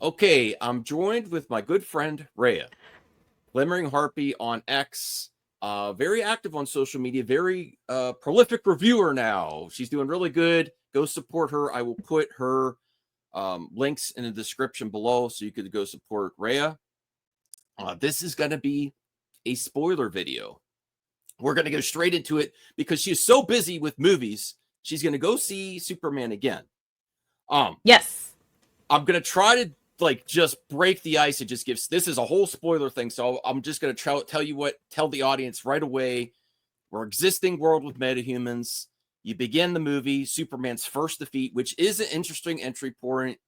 Okay, I'm joined with my good friend Raya, Glimmering Harpy on X. Very active on social media, very prolific reviewer now. She's doing really good. Go support her. I will put her links in the description below so you could go support Raya. This is going to be a spoiler video. We're going to go straight into it because she's so busy with movies. She's going to go see Superman again. Um, Yes. I'm gonna try to just break the ice and just give. This is a whole spoiler thing, so I'm just gonna tell the audience right away. We're existing world with metahumans. You begin the movie, Superman's first defeat, which is an interesting entry point.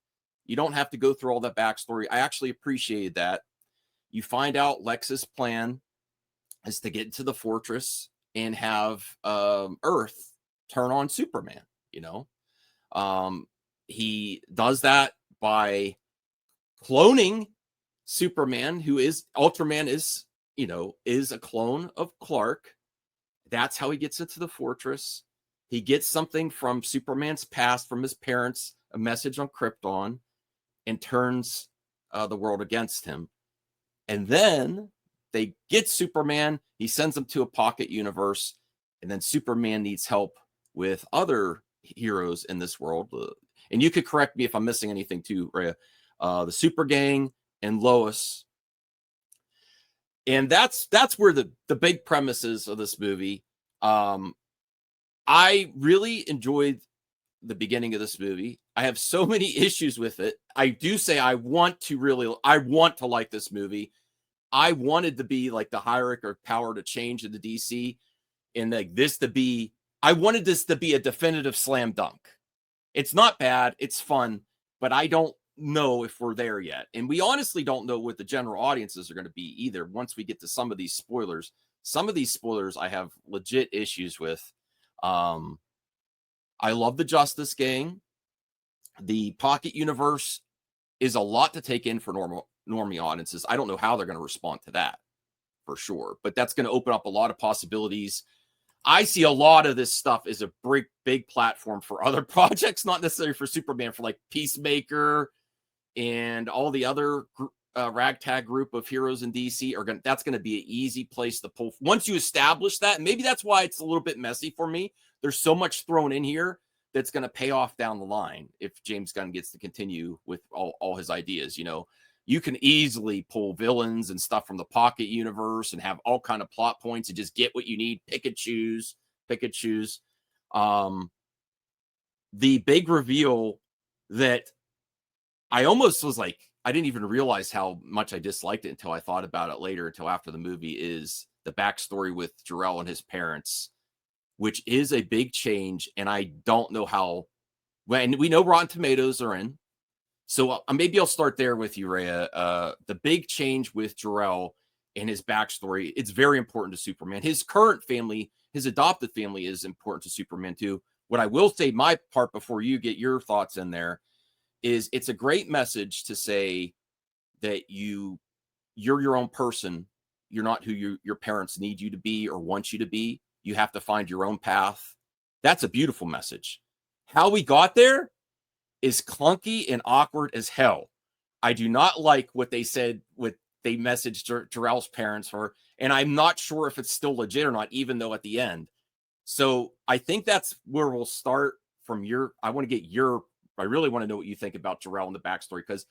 You don't have to go through all that backstory. I actually appreciated that. You find out Lex's plan is to get into the fortress and have Earth turn on Superman. You know, um, he does that by cloning Superman, who is Ultraman is a clone of Clark. That's how he gets into the fortress. He gets something from Superman's past, from his parents, a message on Krypton, and turns the world against him. And then they get Superman. He sends him to a pocket universe, and then Superman needs help with other heroes in this world. And you could correct me if I'm missing anything too, Rhea. The Super Gang and Lois, and that's where the big premises of this movie. I really enjoyed the beginning of this movie. I have so many issues with it. I do say I want to like this movie. I wanted to be like the hierarchy of power to change in the DC, and like this to be. I wanted this to be a definitive slam dunk. It's not bad. It's fun, but I don't know if we're there yet. And we honestly don't know what the general audiences are going to be either once we get to some of these spoilers. Some of these spoilers I have legit issues with. Um, I love the Justice Gang. The Pocket Universe is a lot to take in for normie audiences. I don't know how they're going to respond to that for sure, but that's going to open up a lot of possibilities. I see a lot of this stuff as a big platform for other projects, not necessarily for Superman, for like Peacemaker and all the other ragtag group of heroes in DC that's going to be an easy place to pull. Once you establish that, and maybe that's why it's a little bit messy for me. There's so much thrown in here that's going to pay off down the line if James Gunn gets to continue with all his ideas. You can easily pull villains and stuff from the Pocket universe and have all kind of plot points and just get what you need. Pick and choose. The big reveal that I almost was like, I didn't even realize how much I disliked it until I thought about it later, until after the movie, is the backstory with Jor-El and his parents, which is a big change. And I don't know how, when we know Rotten Tomatoes are in. So maybe I'll start there with you, Rhea. The big change with Jor-El and his backstory, it's very important to Superman. His current family, his adopted family, is important to Superman too. What I will say, my part before you get your thoughts in there, is it's a great message to say that you're your own person. You're not who your parents need you to be or want you to be. You have to find your own path. That's a beautiful message. How we got there is clunky and awkward as hell. I do not like what they said, what they messaged Jor-El's parents for, and I'm not sure if it's still legit or not, even though at the end. So I think that's where we'll start from I really want to know what you think about Jor-El and the backstory, because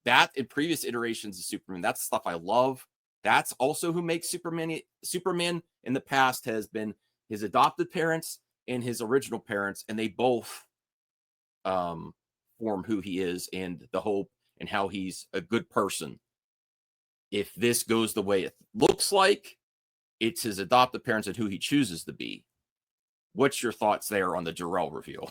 that in previous iterations of Superman, that's stuff I love. That's also who makes Superman. Superman in the past has been his adopted parents and his original parents, and they both form who he is and the hope and how he's a good person. If this goes the way it looks like, it's his adopted parents and who he chooses to be. What's your thoughts there on the Jor-El reveal?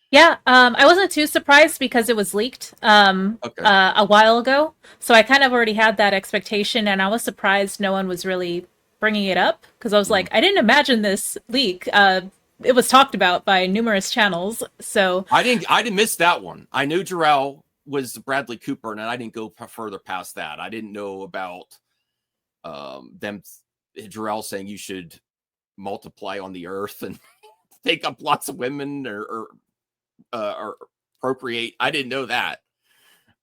Yeah, I wasn't too surprised because it was leaked Okay. a while ago. So I kind of already had that expectation, and I was surprised no one was really bringing it up because I was Mm. like, I didn't imagine this leak. It was talked about by numerous channels. So, I didn't miss that one. I knew Jor-El was Bradley Cooper, and I didn't go further past that. I didn't know about them Jor-El saying you should multiply on the earth and take up lots of women or procreate. I didn't know that.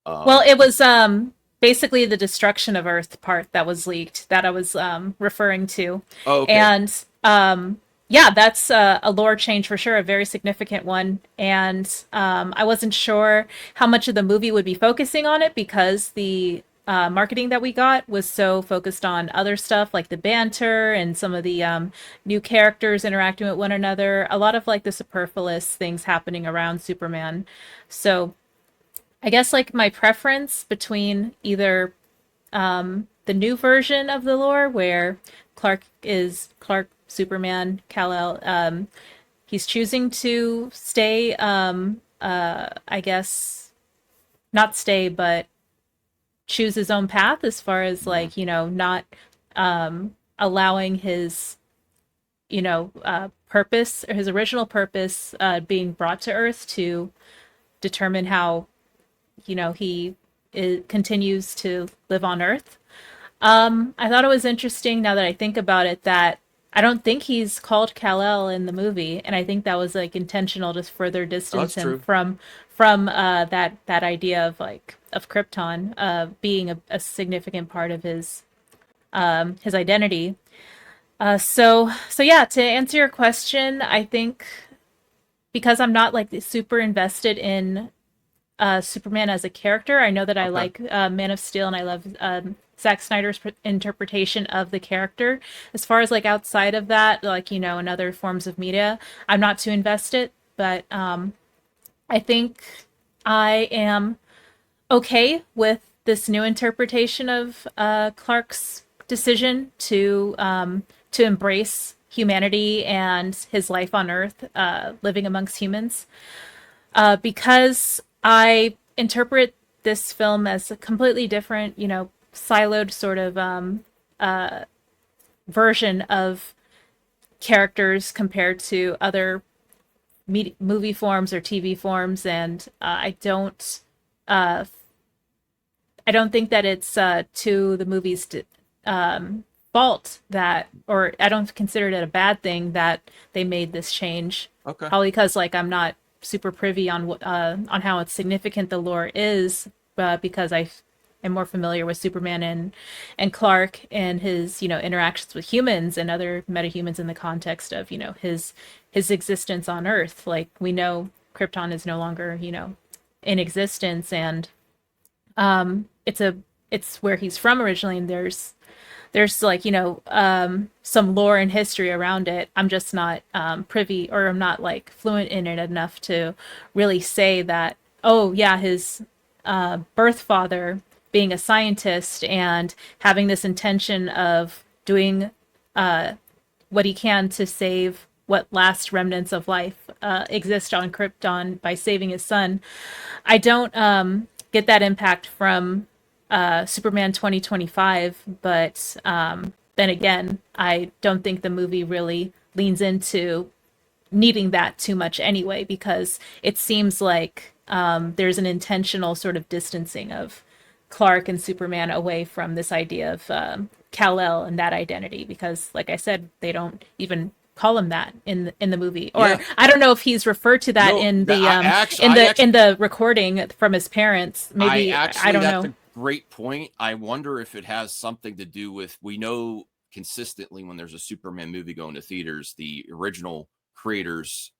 Well, Um, it was basically the destruction of Earth part that was leaked that I was referring to. oh, okay. And yeah, that's a lore change for sure, a very significant one. And I wasn't sure how much of the movie would be focusing on it because the marketing that we got was so focused on other stuff like the banter and some of the new characters interacting with one another. A lot of like the superfluous things happening around Superman. So I guess like my preference between either the new version of the lore where Clark is Clark Superman, Kal-El, he's choosing to stay I guess not stay but choose his own path as far as Mhm. like, not allowing his, purpose or his original purpose being brought to Earth to determine how, he continues to live on Earth. I thought it was interesting now that I think about it that I don't think he's called Kal-El in the movie, and I think that was like intentional to further Oh, that's distance him true. from that idea of like of Krypton being a significant part of his identity. So yeah, to answer your question, I think because I'm not like super invested in Superman as a character. I know that I Okay. like Man of Steel and I love Zack Snyder's interpretation of the character. As far as like outside of that, like, in other forms of media, I'm not too invested. But I think I am okay with this new interpretation of Clark's decision to embrace humanity and his life on Earth, living amongst humans because I interpret this film as a completely different, siloed sort of version of characters compared to other movie forms or TV forms, and I don't think that it's to the movie's fault that, or I don't consider it a bad thing that they made this change. Okay. Probably because like I'm not super privy on how significant the lore is, because I am more familiar with Superman and Clark and his interactions with humans and other metahumans in the context of his existence on Earth. Like we know Krypton is no longer in existence, and it's a it's where he's from originally, and there's like some lore and history around it. I'm just not privy, or I'm not like fluent in it enough to really say that, oh yeah, his birth father being a scientist and having this intention of doing what he can to save what last remnants of life exist on Krypton by saving his son. I don't get that impact from Superman 2025, but then again, I don't think the movie really leans into needing that too much anyway, because it seems like there's an intentional sort of distancing of Clark and Superman away from this idea of Kal-El and that identity, because, like I said, they don't even call him that in the movie, or Yeah. I don't know if he's referred to that No, in that the in the recording from his parents. I Maybe I actually, don't that's know. a great point. I wonder if it has something to do with, we know consistently when there's a Superman movie going to theaters, the original creators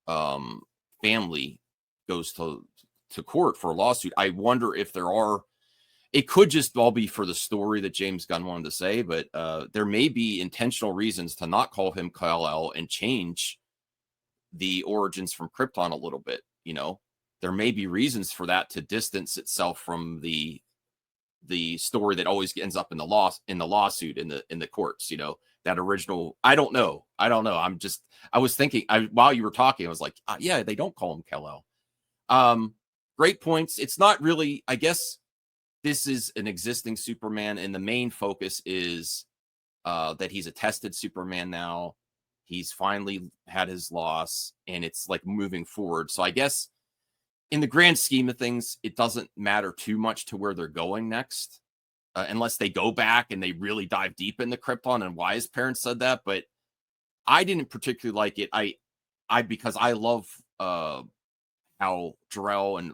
um family goes to court for a lawsuit. I wonder if there are, it could just all be for the story that James Gunn wanted to say, but there may be intentional reasons to not call him Kal-El and change the origins from Krypton a little bit. There may be reasons for that to distance itself from the story that always ends up in the lawsuit in the courts. That original. I don't know. I was thinking, while you were talking, I was like, yeah, they don't call him Kal-El. Um, Great points. It's not really. I guess this is an existing Superman, and the main focus is that he's a tested Superman now. He's finally had his loss, and it's like moving forward. So I guess in the grand scheme of things, it doesn't matter too much to where they're going next, unless they go back and they really dive deep into Krypton and why his parents said that. But I didn't particularly like it. Because I love how Jor-El and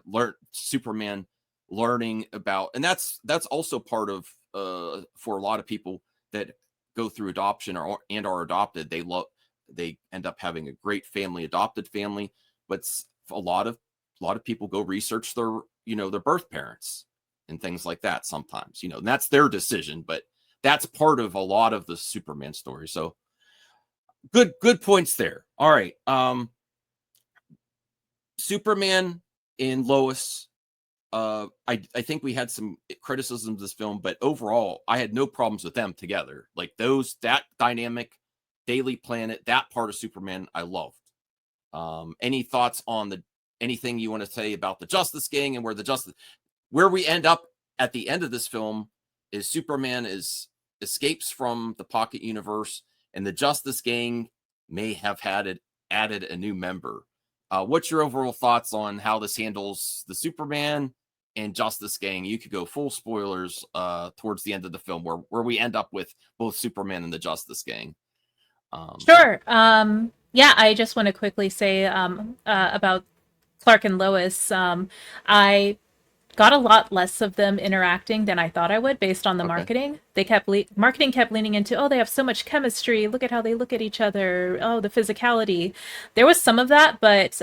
Superman learning about, and that's also part of for a lot of people that go through adoption or and are adopted, they end up having a great family, adopted family, but a lot of people go research their, their birth parents and things like that sometimes, and that's their decision, but that's part of a lot of the Superman story. So good points there. All right. Superman and Lois, I think we had some criticisms of this film, but overall I had no problems with them together. Like that dynamic, Daily Planet, that part of Superman I loved. Any thoughts on anything you want to say about the Justice Gang and where we end up at the end of this film is Superman escapes from the pocket universe, and the Justice Gang may have added a new member. What's your overall thoughts on how this handles the Superman and Justice Gang? You could go full spoilers towards the end of the film where we end up with both Superman and the Justice Gang. Sure. Yeah, I just want to quickly say about Clark and Lois. I got a lot less of them interacting than I thought I would based on the Okay. marketing. They kept marketing kept leaning into, oh, they have so much chemistry. Look at how they look at each other. Oh, the physicality. There was some of that, but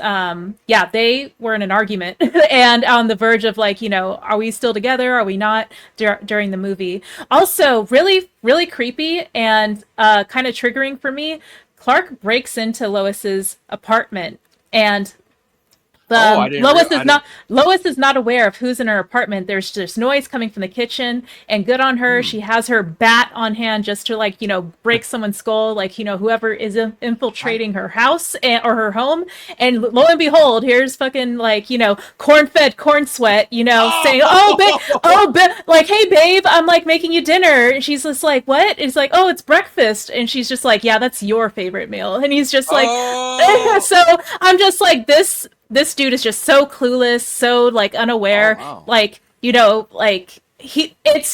yeah, they were in an argument and on the verge of like, are we still together? Are we not during the movie? Also, really, really creepy and kind of triggering for me. Clark breaks into Lois's apartment and Oh, I didn't. Lois is not aware of who's in her apartment. There's just noise coming from the kitchen, and good on her. She has her bat on hand just to like break someone's skull, like whoever is infiltrating her house or her home. And lo and behold, here's fucking like corn-fed Corenswet, saying, like, hey babe, I'm like making you dinner. And she's just like, what? It's like, oh, it's breakfast, and she's just like, yeah, that's your favorite meal. And he's just like, so I'm just like this dude is just so clueless, so like unaware, wow. like like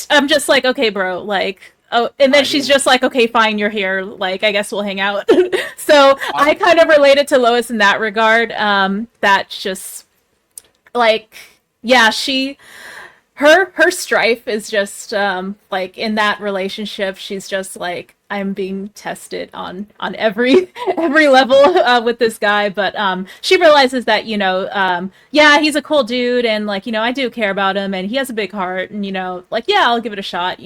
I'm just like, okay bro, like, oh, and then she's just like, okay fine, you're here, like I guess we'll hang out. So I kind of related to Lois in that regard. That's just like, yeah, her strife is just like in that relationship, she's just like, I'm being tested on every level with this guy, but she realizes that yeah, he's a cool dude, and like I do care about him, and he has a big heart, and like, yeah, I'll give it a shot,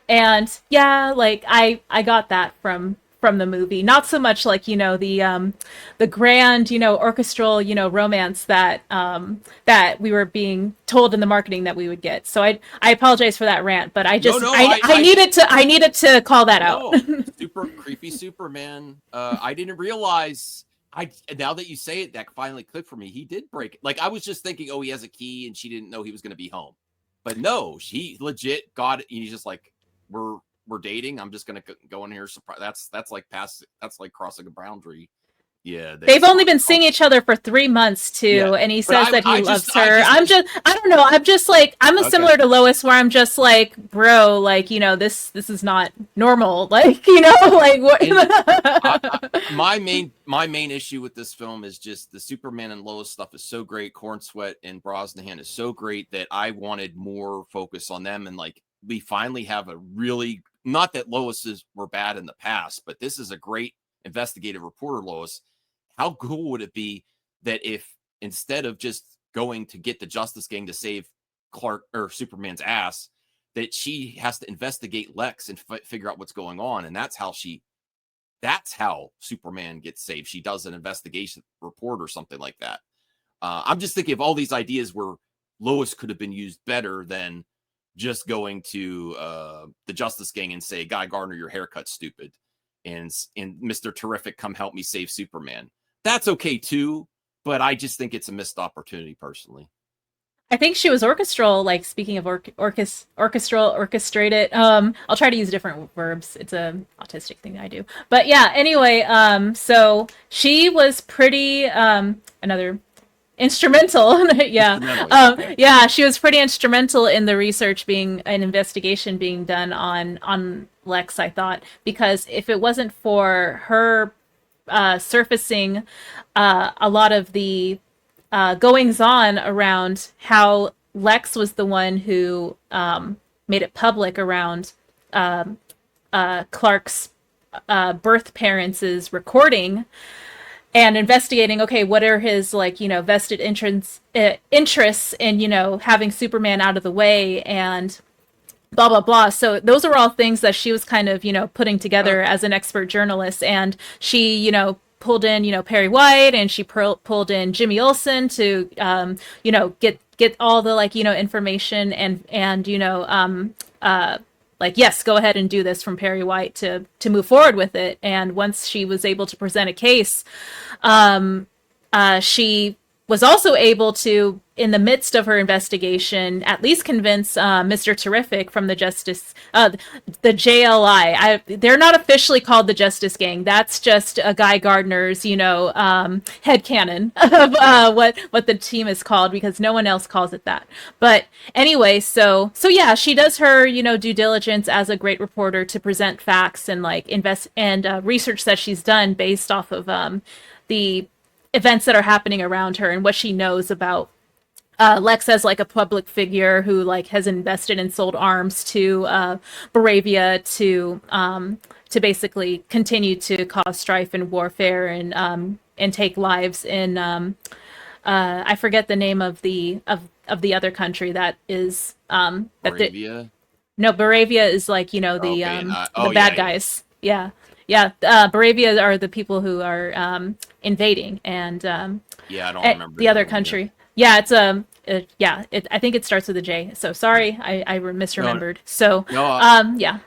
and yeah, like I got that from the movie. Not so much like the grand orchestral romance that that we were being told in the marketing that we would get. So I apologize for that rant, but I needed to call that out. Super creepy Superman. I didn't realize. Now that you say it, that finally clicked for me. He did break it. Like I was just thinking, oh, he has a key, and she didn't know he was going to be home. But no, he legit got it. He's just like, we're dating. I'm just gonna go in here. Surprise. That's like That's like crossing a boundary. Yeah, They've only been seeing each other for 3 months too, yeah. And he says that he loves her. I don't know. I'm just like, I'm similar to Lois, where I'm just like, bro, like this is not normal. Like like what? My main issue with this film is just the Superman and Lois stuff is so great. Corenswet and Brosnahan is so great that I wanted more focus on them, and like we finally have a really, not that Lois's were bad in the past, but this is a great investigative reporter, Lois. How cool would it be that if instead of just going to get the Justice Gang to save Clark or Superman's ass, that she has to investigate Lex and figure out what's going on, and that's how Superman gets saved. She does an investigation report or something like that. I'm just thinking of all these ideas where Lois could have been used better than just going to the Justice Gang and say, Guy Gardner, your haircut's stupid, and Mr. Terrific, come help me save Superman. That's okay too, but I just think it's a missed opportunity personally. I think she was orchestral, like speaking of orchestral, orchestrated. I'll try to use different verbs. It's a autistic thing that I do. But yeah, anyway, so she was pretty another instrumental. Yeah. Yeah, she was pretty instrumental in the research being an investigation being done on Lex, I thought, because if it wasn't for her surfacing a lot of the goings on around how Lex was the one who made it public around Clark's birth parents' recording and investigating, okay, what are his, like, vested interests in, having Superman out of the way, and blah blah blah. So those are all things that she was kind of, putting Oh, together as an expert journalist. And she, pulled in, Perry White, and she pulled in Jimmy Olsen to get all the, like, information, and like, yes, go ahead and do this, from Perry White to move forward with it. And once she was able to present a case, she was also able to, in the midst of her investigation, at least convince Mr. Terrific from the JLI. They're not officially called the Justice Gang. That's just a Guy Gardner's, headcanon of yeah. what the team is called, because no one else calls it that. But anyway, so yeah, she does her, due diligence as a great reporter to present facts and, like, invest and research that she's done based off of the events that are happening around her and what she knows about Lex as, like, a public figure who, like, has invested and sold arms to Baravia to basically continue to cause strife and warfare, and take lives in I forget the name of the other country that is that the Moravia. no, Baravia is, like, Okay. the Oh bad yeah, yeah, guys. Yeah. Yeah, Baravia are the people who are invading, and yeah. I don't remember the the other other one. Yeah. country. Yeah, it's yeah. I think it starts with a J. So sorry, I No, misremembered. So no. yeah.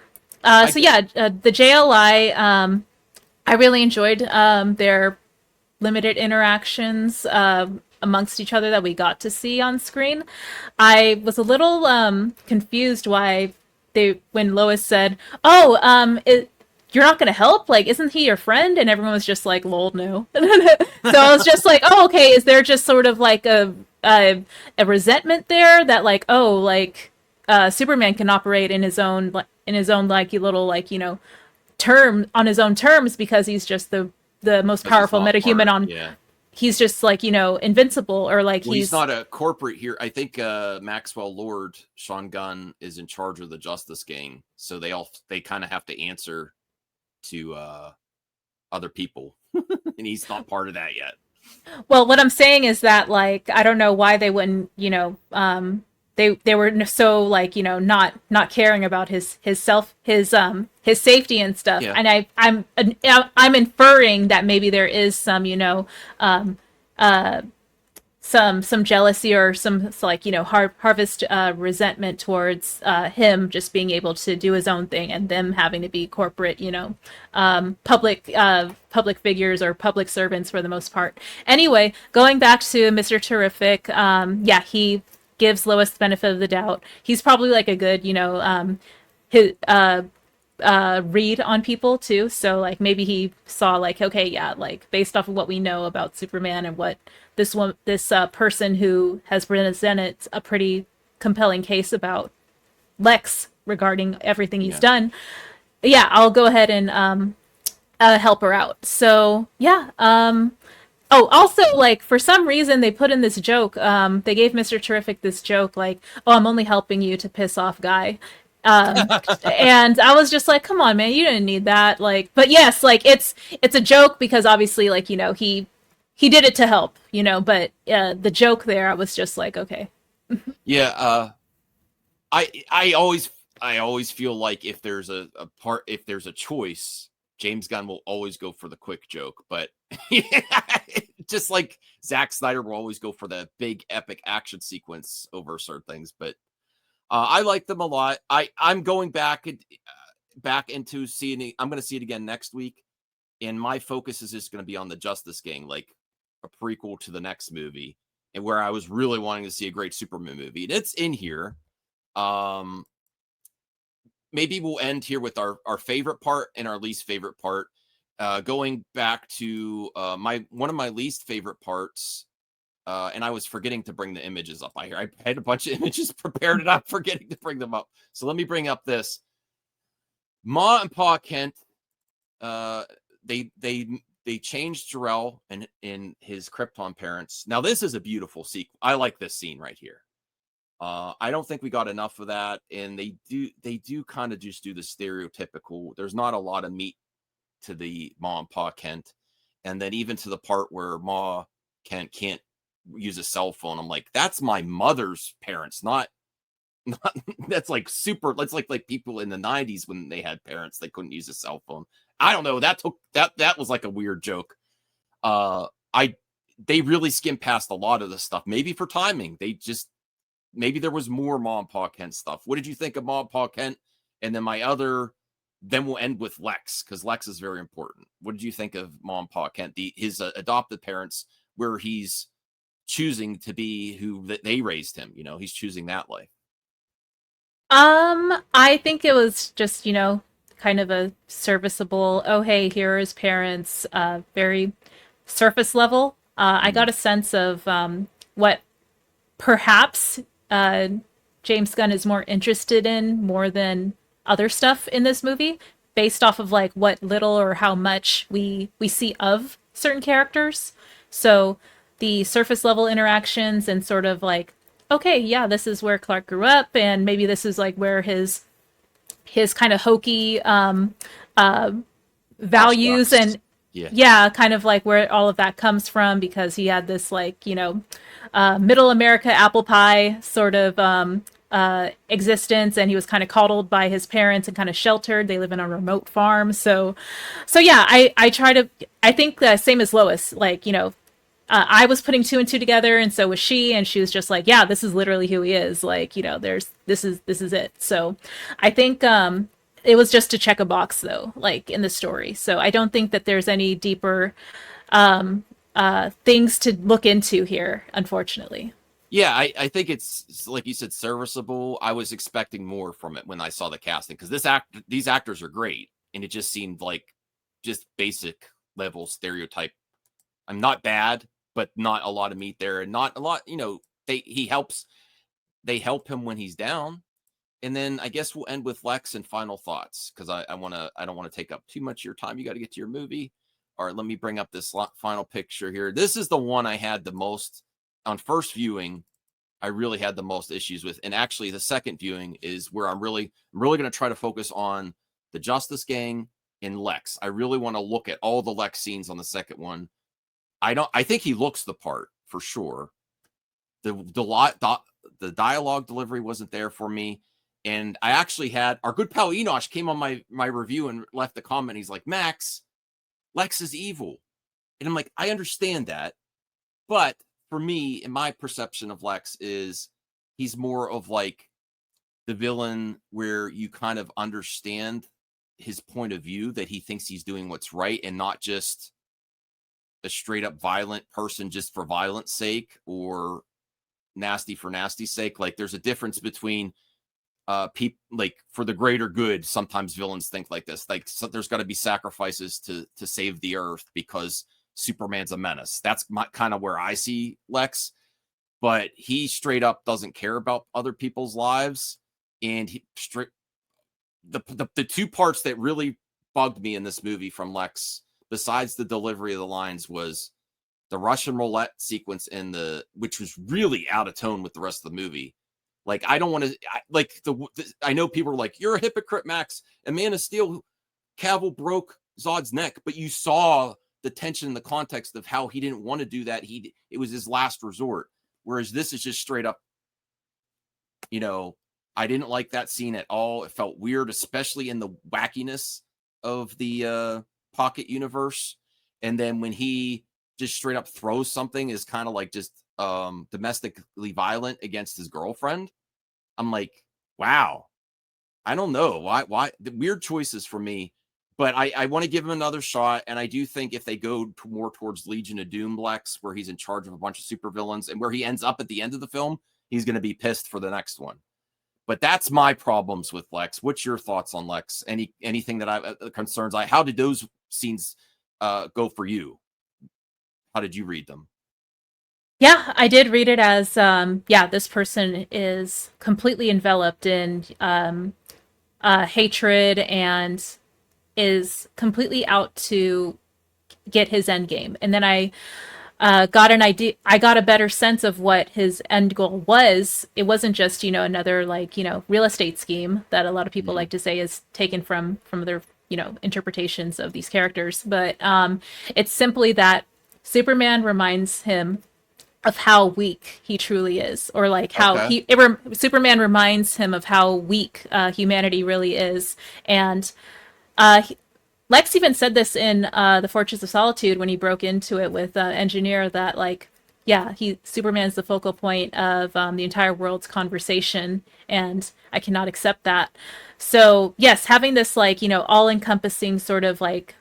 I So get. yeah, the JLI. I really enjoyed their limited interactions amongst each other that we got to see on screen. I was a little confused why when Lois said, "Oh, you're not going to help? Like, isn't he your friend?" And everyone was just like, "Lol, no." So I was just like, "Oh, okay. Is there just sort of like a resentment there that, like, oh, like Superman can operate in his own, like, little, like, term on his own terms, because he's just the most Because he's powerful not metahuman part. on. Yeah. He's just, like, invincible, or like Well, he's he's not a corporate here. I think Maxwell Lord, Sean Gunn, is in charge of the Justice Gang, so they kind of have to answer to other people, and he's not part of that yet. Well, what I'm saying is that, like, I don't know why they wouldn't, they were so, like, not caring about his safety and stuff. Yeah, And I'm inferring that maybe there is some, some jealousy, or some, like, harvest resentment towards him just being able to do his own thing, and them having to be corporate, public figures, or public servants for the most part. Anyway, going back to Mr. Terrific, yeah, he gives Lois the benefit of the doubt. He's probably, like, a good, his read on people too. So, like, maybe he saw, like, okay, yeah, like, based off of what we know about Superman, and what this person who has presented a pretty compelling case about Lex regarding everything he's yeah, done. Yeah, I'll go ahead and help her out. So yeah. Oh, also, like, for some reason they put in this joke. They gave Mr. Terrific this joke, like, "Oh, I'm only helping you to piss off Guy." And I was just like, "Come on, man, you didn't need that." Like, but yes, like, it's a joke, because obviously, like, he did it to help, But the joke there, I was just like, okay. yeah. I always feel like if there's if there's a choice, James Gunn will always go for the quick joke, but just like Zack Snyder will always go for the big epic action sequence over certain things. But I like them a lot. I'm going back into seeing it. I'm going to see it again next week, and my focus is just going to be on the Justice Gang, like a prequel to the next movie, and where I was really wanting to see a great Superman movie. And it's in here. Um, Maybe we'll end here with our favorite part and our least favorite part. Going back to my one of my least favorite parts, and I was forgetting to bring the images up. I had a bunch of images prepared, and I'm forgetting to bring them up. So let me bring up this. Ma and Pa Kent, uh, they changed Jor-El and in his Krypton parents. Now this is a beautiful sequence. I like this scene right here. I don't think we got enough of that, and they do kind of just do the stereotypical. There's not a lot of meat to the Ma and Pa Kent, and then even to the part where Ma Kent can't use a cell phone. I'm like, that's my mother's parents, not that's like super. That's like people in the '90s when they had parents they couldn't use a cell phone. I don't know. That was like a weird joke. I They really skimmed past a lot of the stuff. Maybe for timing, maybe there was more Ma and Pa Kent stuff. What did you think of Ma and Pa Kent? And then we'll end with Lex because Lex is very important. What did you think of Ma and Pa Kent, his adopted parents, where he's choosing to be who that they raised him? He's choosing that life. I think it was just, kind of a serviceable, oh hey, here are his parents, very surface level. I Mm-hmm. got a sense of what perhaps James Gunn is more interested in more than other stuff in this movie, based off of like what little or how much we see of certain characters. So the surface level interactions and sort of like, okay, yeah, this is where Clark grew up, and maybe this is like where his kind of hokey values Constructs. and Yeah. yeah, kind of like where all of that comes from because he had this like, middle America apple pie sort of existence, and he was kind of coddled by his parents and kind of sheltered. They live in a remote farm, so yeah, I try to. I think same as Lois, like I was putting two and two together, and so was she, and she was just like, yeah, this is literally who he is. Like there's this is it. So I think it was just to check a box though, like in the story. So I don't think that there's any deeper things to look into here, unfortunately. Yeah, I think it's like you said, serviceable. I was expecting more from it when I saw the casting because these actors are great, and it just seemed like just basic level stereotype. I'm not bad, but not a lot of meat there, and not a lot. They help him when he's down, and then I guess we'll end with Lex and final thoughts because I don't want to take up too much of your time. You got to get to your movie. All right, let me bring up this final picture here. This is the one I had the most on first viewing. I really had the most issues with, and actually the second viewing is where I'm really going to try to focus on the Justice Gang and Lex. I really want to look at all the Lex scenes on the second one. I think he looks the part for sure. The dialogue delivery wasn't there for me. And I actually had our good pal Enosh came on my review and left a comment. He's like, Max, Lex is evil. And I'm like, I understand that. But for me, in my perception of Lex, is he's more of like the villain where you kind of understand his point of view that he thinks he's doing what's right and not just a straight up violent person just for violence sake or nasty for nasty's sake. Like there's a difference between people like for the greater good. Sometimes villains think like this, like so there's got to be sacrifices to save the earth because Superman's a menace. That's kind of where I see Lex, but he straight up doesn't care about other people's lives. And the two parts that really bugged me in this movie from Lex, besides the delivery of the lines, was the Russian roulette sequence in which was really out of tone with the rest of the movie. Like I don't want to like I know people are like, you're a hypocrite, Max. And Man of Steel, Cavill broke Zod's neck, but you saw the tension in the context of how he didn't want to do that. It was his last resort. Whereas this is just straight up, you know, I didn't like that scene at all. It felt weird, especially in the wackiness of the Pocket universe. And then when he just straight up throws something is kind of like just domestically violent against his girlfriend. I'm like, wow, I don't know why the weird choices for me, but I want to give him another shot. And I do think if they go more towards Legion of Doom Lex, where he's in charge of a bunch of supervillains and where he ends up at the end of the film, he's going to be pissed for the next one. But that's my problems with Lex. What's your thoughts on Lex? Anything that concerns how did those scenes go for you? How did you read them? Yeah, I did read it as yeah, this person is completely enveloped in hatred and is completely out to get his end game. And then got an idea. I got a better sense of what his end goal was. It wasn't just, another like, real estate scheme that a lot of people Mhm. like to say is taken from their, interpretations of these characters. But it's simply that Superman reminds him of how weak he truly is, or like how Okay. Superman reminds him of how weak humanity really is. And uh, Lex even said this in the Fortress of Solitude when he broke into it with Engineer, that like, yeah, he Superman's the focal point of the entire world's conversation, and I cannot accept that. So yes, having this like, all encompassing sort of like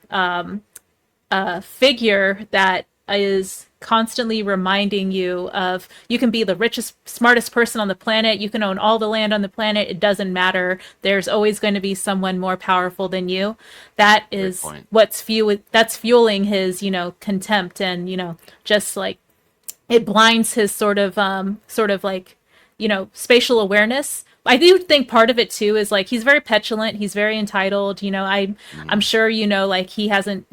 figure that is constantly reminding you of, you can be the richest, smartest person on the planet, you can own all the land on the planet, it doesn't matter, there's always going to be someone more powerful than you. That Great is point. that's fueling his, contempt, and just like, it blinds his sort of like, spatial awareness. I do think part of it too is like, he's very petulant, he's very entitled. I'm Mhm. sure, like, he hasn't,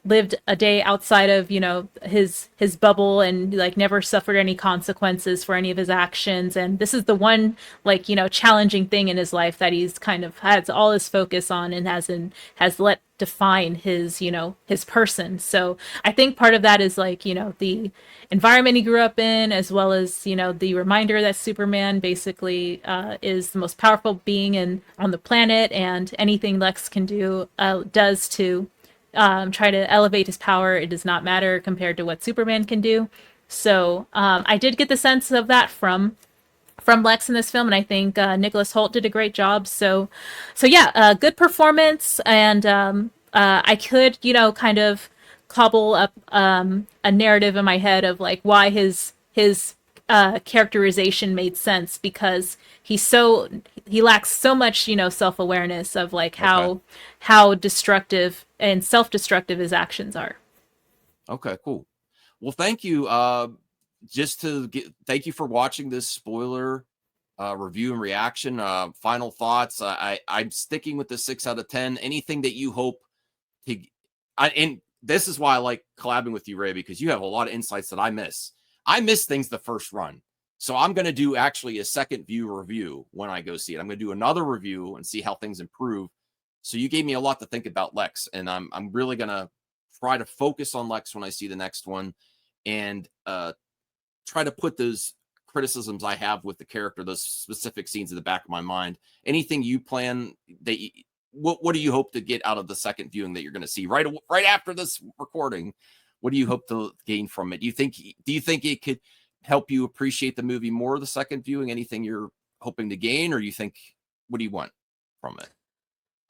lived a day outside of, his bubble, and like never suffered any consequences for any of his actions. And this is the one, like, challenging thing in his life that he's kind of has all his focus on, and has let define his, his person. So I think part of that is like, the environment he grew up in, as well as, the reminder that Superman basically is the most powerful being on the planet, and anything Lex can do does to try to elevate his power, it does not matter compared to what Superman can do. So I did get the sense of that from Lex in this film, and I think Nicholas Hoult did a great job. So yeah, good performance, and I could, kind of cobble up a narrative in my head of like why his characterization made sense, because he lacks so much, self awareness of like Okay. how destructive and self destructive his actions are. Okay, cool. Well, thank you. Thank you for watching this spoiler review and reaction. Final thoughts. I'm sticking with the 6 out of 10. Anything that you hope to, and this is why I like collabing with you, Ray, because you have a lot of insights that I miss. I miss things the first run. So I'm going to do actually a second view review when I go see it. I'm going to do another review and see how things improve. So you gave me a lot to think about, Lex, and I'm really going to try to focus on Lex when I see the next one, and try to put those criticisms I have with the character, those specific scenes in the back of my mind. Anything you plan that what do you hope to get out of the second viewing that you're going to see right after this recording? What do you hope to gain from it? Do you think it could help you appreciate the movie more the second viewing? Anything you're hoping to gain, or what do you want from it?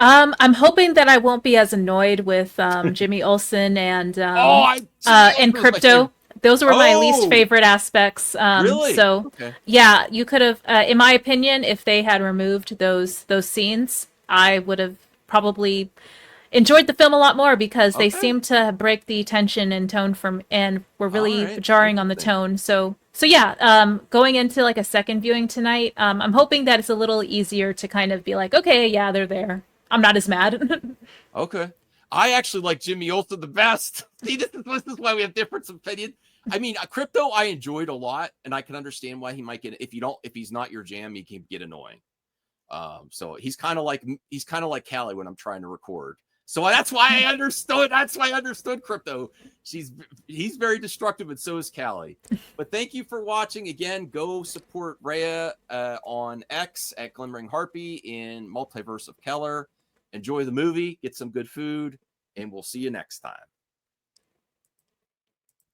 I'm hoping that I won't be as annoyed with Jimmy Olsen Oh, I Jimmy and Olsen was my Crypto. favorite. Those were my least Oh, favorite aspects. really? So Okay. yeah, you could have, in my opinion, if they had removed those scenes, I would have probably enjoyed the film a lot more, because they Okay. seemed to break the tension and tone and were All really right. jarring on the Interesting. tone. So yeah, going into like a second viewing tonight, I'm hoping that it's a little easier to kind of be like, okay, yeah, they're there. I'm not as mad. Okay. I actually like Jimmy Olsen the best. See, this is why we have different opinions. I mean, Crypto I enjoyed a lot, and I can understand why he might get, if he's not your jam, he can get annoying. So he's kind of like Callie when I'm trying to record. So that's why I understood. That's why I understood Crypto. He's very destructive, and so is Callie. But thank you for watching. Again, go support Raya on X at Glimmering Harpy in Multiverse of Keller. Enjoy the movie, get some good food, and we'll see you next time.